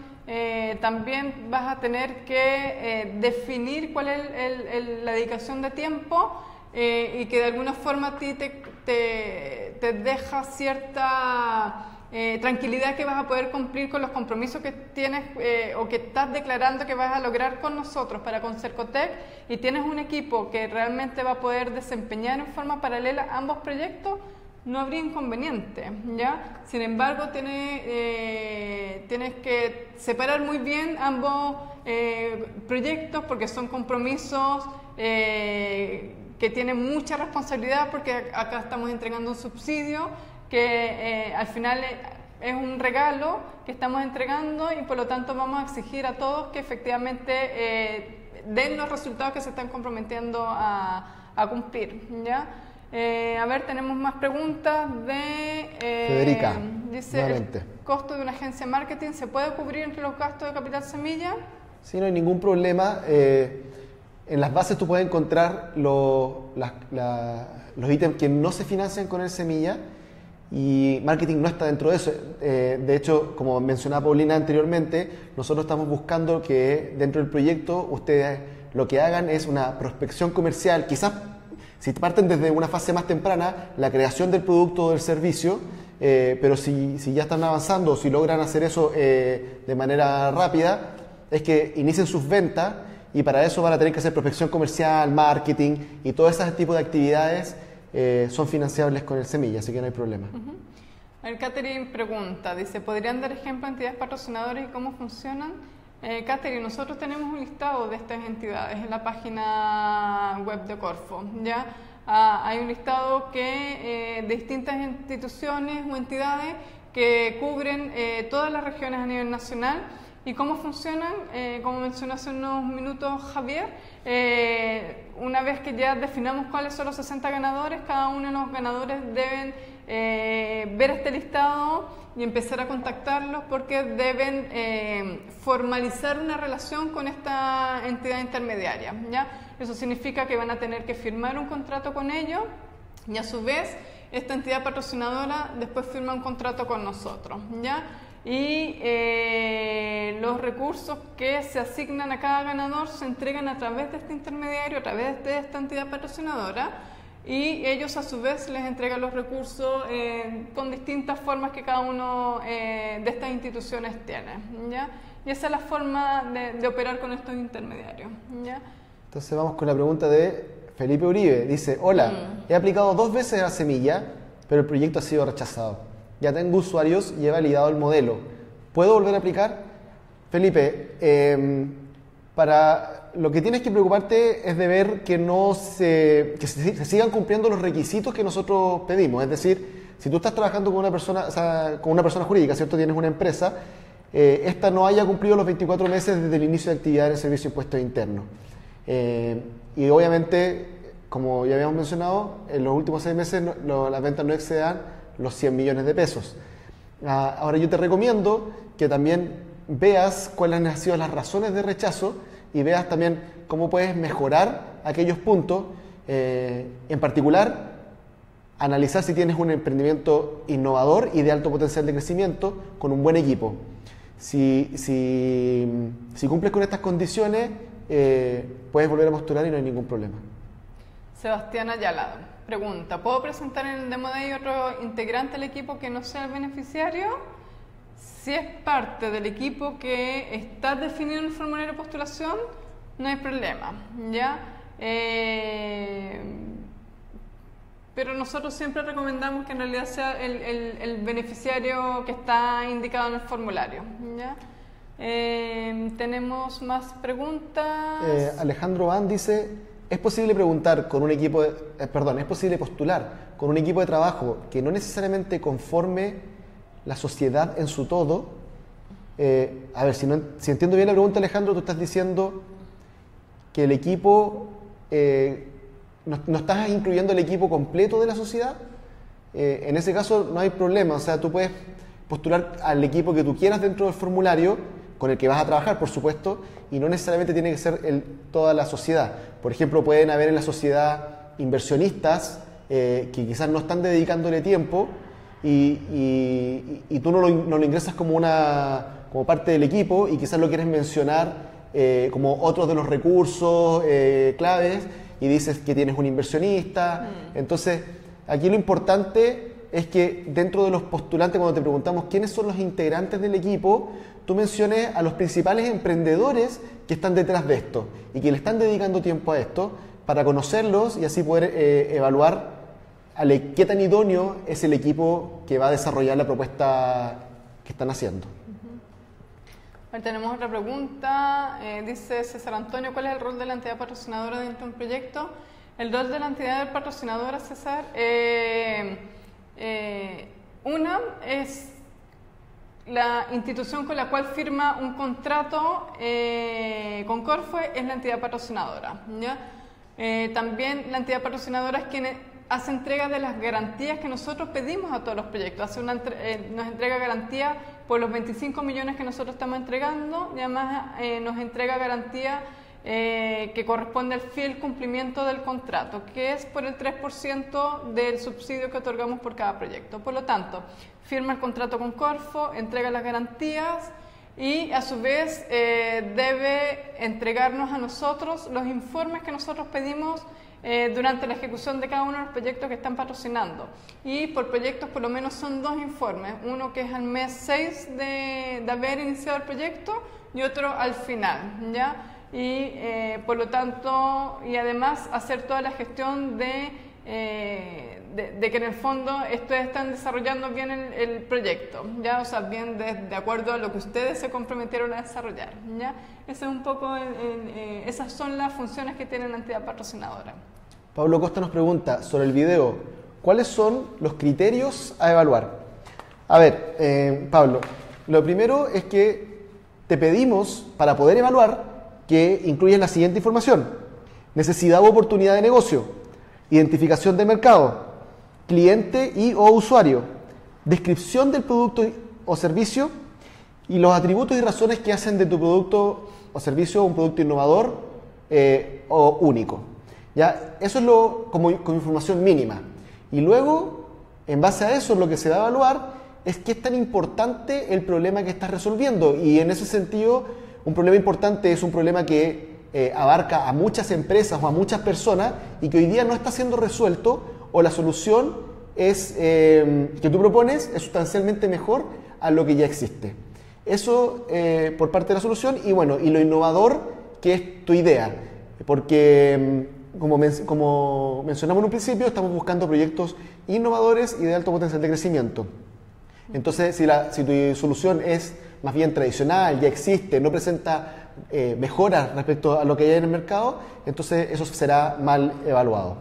también vas a tener que definir cuál es la dedicación de tiempo y que de alguna forma a ti te deja cierta tranquilidad que vas a poder cumplir con los compromisos que tienes o que estás declarando que vas a lograr con nosotros para con Cercotec, y tienes un equipo que realmente va a poder desempeñar en forma paralela ambos proyectos, no habría inconveniente, ¿ya? Sin embargo, tienes que separar muy bien ambos proyectos porque son compromisos que tienen mucha responsabilidad, porque acá estamos entregando un subsidio que al final es un regalo que estamos entregando y por lo tanto vamos a exigir a todos que efectivamente den los resultados que se están comprometiendo a cumplir, ¿ya? A ver, tenemos más preguntas de Federica. Dice, nuevamente. ¿el costo de una agencia de marketing se puede cubrir entre los gastos de Capital Semilla? Sí, no hay ningún problema. En las bases tú puedes encontrar los ítems que no se financian con el semilla, y marketing no está dentro de eso. De hecho, como mencionaba Paulina anteriormente, nosotros estamos buscando que dentro del proyecto ustedes lo que hagan es una prospección comercial, quizás si parten desde una fase más temprana, la creación del producto o del servicio, pero si ya están avanzando o si logran hacer eso de manera rápida, es que inicien sus ventas, y para eso van a tener que hacer prospección comercial, marketing, y todo ese tipo de actividades son financiables con el semilla, así que no hay problema. A ver, Catherine pregunta, dice, ¿podrían dar ejemplo de entidades patrocinadoras y cómo funcionan? Catherine, nosotros tenemos un listado de estas entidades en la página web de Corfo, ¿ya? Hay un listado de distintas instituciones o entidades que cubren todas las regiones a nivel nacional. ¿Y cómo funcionan? Como mencionó hace unos minutos Javier, una vez que ya definamos cuáles son los 60 ganadores, cada uno de los ganadores deben ver este listado y empezar a contactarlos, porque deben formalizar una relación con esta entidad intermediaria, ¿ya? Eso significa que van a tener que firmar un contrato con ellos Y a su vez, esta entidad patrocinadora después firma un contrato con nosotros, ¿ya? Y los recursos que se asignan a cada ganador se entregan a través de este intermediario, a través de esta entidad patrocinadora, y ellos a su vez les entregan los recursos con distintas formas que cada uno de estas instituciones tiene, ¿ya? Y esa es la forma de operar con estos intermediarios, ¿ya? Entonces vamos con la pregunta de Felipe Uribe. Dice, hola, he aplicado 2 veces a Semilla, pero el proyecto ha sido rechazado. Ya tengo usuarios y he validado el modelo. ¿Puedo volver a aplicar? Felipe, para lo que tienes que preocuparte es de ver que se sigan cumpliendo los requisitos que nosotros pedimos. Es decir, si tú estás trabajando con una persona, o sea, con una persona jurídica, ¿cierto? Tienes una empresa, esta no haya cumplido los 24 meses desde el inicio de actividad en el servicio de impuestos internos. Y obviamente, como ya habíamos mencionado, en los últimos 6 meses las ventas no excedan los 100 millones de pesos. Ahora yo te recomiendo que también veas cuáles han sido las razones de rechazo y veas también cómo puedes mejorar aquellos puntos. En particular, analizar si tienes un emprendimiento innovador y de alto potencial de crecimiento con un buen equipo. Si cumples con estas condiciones, puedes volver a postular y no hay ningún problema. Sebastián Ayala pregunta, ¿puedo presentar en el Demo Day otro integrante del equipo que no sea el beneficiario? Si es parte del equipo que está definido en el formulario de postulación, no hay problema, ¿ya? Pero nosotros siempre recomendamos que en realidad sea el beneficiario que está indicado en el formulario, ¿ya? Tenemos más preguntas. Alejandro Van dice, ¿es posible postular con un equipo de trabajo que no necesariamente conforme la sociedad en su todo? A ver, si entiendo bien la pregunta, Alejandro, tú estás diciendo que el equipo, no estás incluyendo el equipo completo de la sociedad. En ese caso no hay problema, o sea, tú puedes postular al equipo que tú quieras dentro del formulario, con el que vas a trabajar, por supuesto, y no necesariamente tiene que ser toda la sociedad. Por ejemplo, pueden haber en la sociedad inversionistas que quizás no están dedicándole tiempo y tú no lo ingresas como parte del equipo y quizás lo quieres mencionar como otros de los recursos claves y dices que tienes un inversionista. Entonces, aquí lo importante es que dentro de los postulantes, cuando te preguntamos quiénes son los integrantes del equipo, tú menciones a los principales emprendedores que están detrás de esto y que le están dedicando tiempo a esto para conocerlos y así poder evaluar qué tan idóneo es el equipo que va a desarrollar la propuesta que están haciendo. Tenemos otra pregunta. Dice César Antonio, ¿cuál es el rol de la entidad patrocinadora dentro de un proyecto? El rol de la entidad patrocinadora, César, una es la institución con la cual firma un contrato con Corfo, es la entidad patrocinadora, ¿ya? También la entidad patrocinadora es quien hace entrega de las garantías que nosotros pedimos a todos los proyectos. Nos entrega garantía por los 25 millones que nosotros estamos entregando y además nos entrega garantía que corresponde al fiel cumplimiento del contrato, que es por el 3% del subsidio que otorgamos por cada proyecto. Por lo tanto, firma el contrato con Corfo, entrega las garantías y a su vez debe entregarnos a nosotros los informes que nosotros pedimos durante la ejecución de cada uno de los proyectos que están patrocinando. Y por proyectos por lo menos son 2 informes, uno que es al mes 6 de haber iniciado el proyecto y otro al final, ¿ya? Y por lo tanto, y además hacer toda la gestión de que en el fondo ustedes están desarrollando bien el proyecto, ¿ya? O sea, bien de acuerdo a lo que ustedes se comprometieron a desarrollar, ¿ya? Ese es un poco esas son las funciones que tiene la entidad patrocinadora. Pablo Costa nos pregunta sobre el video, ¿cuáles son los criterios a evaluar? A ver, Pablo, lo primero es que te pedimos, para poder evaluar, que incluyas la siguiente información: necesidad u oportunidad de negocio, identificación de mercado, cliente y o usuario, descripción del producto o servicio y los atributos y razones que hacen de tu producto o servicio un producto innovador o único. ¿Ya? Eso es como información mínima. Y luego, en base a eso, lo que se va a evaluar es qué es tan importante el problema que estás resolviendo. Y en ese sentido, un problema importante es un problema que abarca a muchas empresas o a muchas personas y que hoy día no está siendo resuelto, o la solución es, que tú propones es sustancialmente mejor a lo que ya existe. Eso por parte de la solución, y bueno, y lo innovador que es tu idea, porque como mencionamos en un principio, estamos buscando proyectos innovadores y de alto potencial de crecimiento. Entonces, si tu solución es más bien tradicional, ya existe, no presenta mejoras respecto a lo que hay en el mercado, entonces eso será mal evaluado.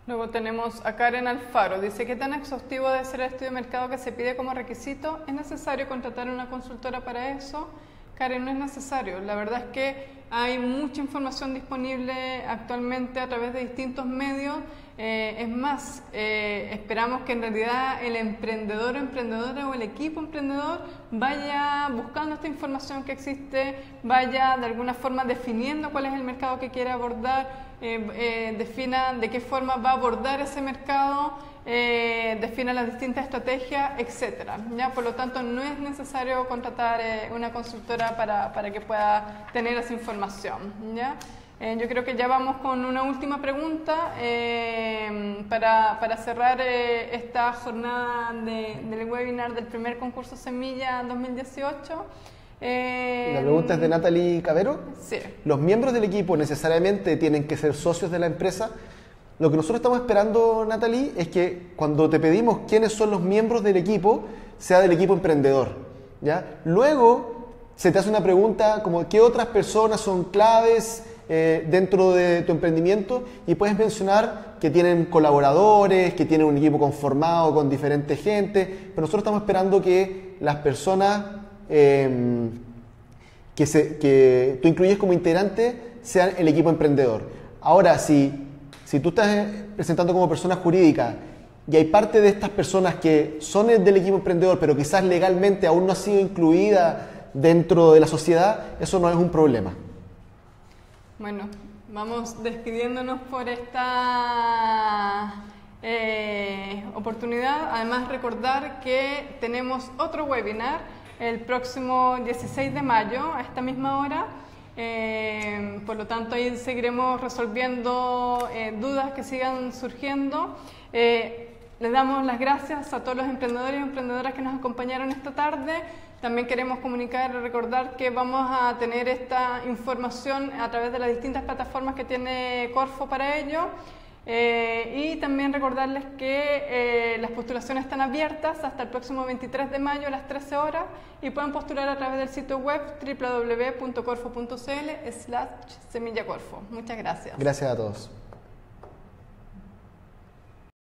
Luego tenemos a Karen Alfaro, dice: ¿qué tan exhaustivo debe ser el estudio de mercado que se pide como requisito? ¿Es necesario contratar una consultora para eso? Karen, no es necesario. La verdad es que hay mucha información disponible actualmente a través de distintos medios. Es más, esperamos que en realidad el emprendedor o emprendedora o el equipo emprendedor vaya buscando esta información que existe, vaya de alguna forma definiendo cuál es el mercado que quiere abordar, defina de qué forma va a abordar ese mercado, defina las distintas estrategias, etcétera. ¿Ya? Por lo tanto, no es necesario contratar una consultora para que pueda tener esa información. ¿Ya? Yo creo que ya vamos con una última pregunta para cerrar esta jornada del webinar del primer concurso Semilla 2018. La pregunta es de Natalie Cabero. Sí. ¿Los miembros del equipo necesariamente tienen que ser socios de la empresa? Lo que nosotros estamos esperando, Natalie, es que cuando te pedimos quiénes son los miembros del equipo, sea del equipo emprendedor, ¿ya? Luego se te hace una pregunta como ¿qué otras personas son claves dentro de tu emprendimiento? Y puedes mencionar que tienen colaboradores, que tienen un equipo conformado con diferente gente, pero nosotros estamos esperando que las personas que tú incluyes como integrante sean el equipo emprendedor. Ahora, si tú estás presentando como persona jurídica y hay parte de estas personas que son del equipo emprendedor, pero quizás legalmente aún no ha sido incluida dentro de la sociedad, eso no es un problema. Bueno, vamos despidiéndonos por esta oportunidad. Además, recordar que tenemos otro webinar el próximo 16 de mayo a esta misma hora. Por lo tanto, ahí seguiremos resolviendo dudas que sigan surgiendo. Les damos las gracias a todos los emprendedores y emprendedoras que nos acompañaron esta tarde. También queremos comunicar y recordar que vamos a tener esta información a través de las distintas plataformas que tiene Corfo para ello. Y también recordarles que las postulaciones están abiertas hasta el próximo 23 de mayo a las 13 horas y pueden postular a través del sitio web www.corfo.cl/semillacorfo. Muchas gracias. Gracias a todos.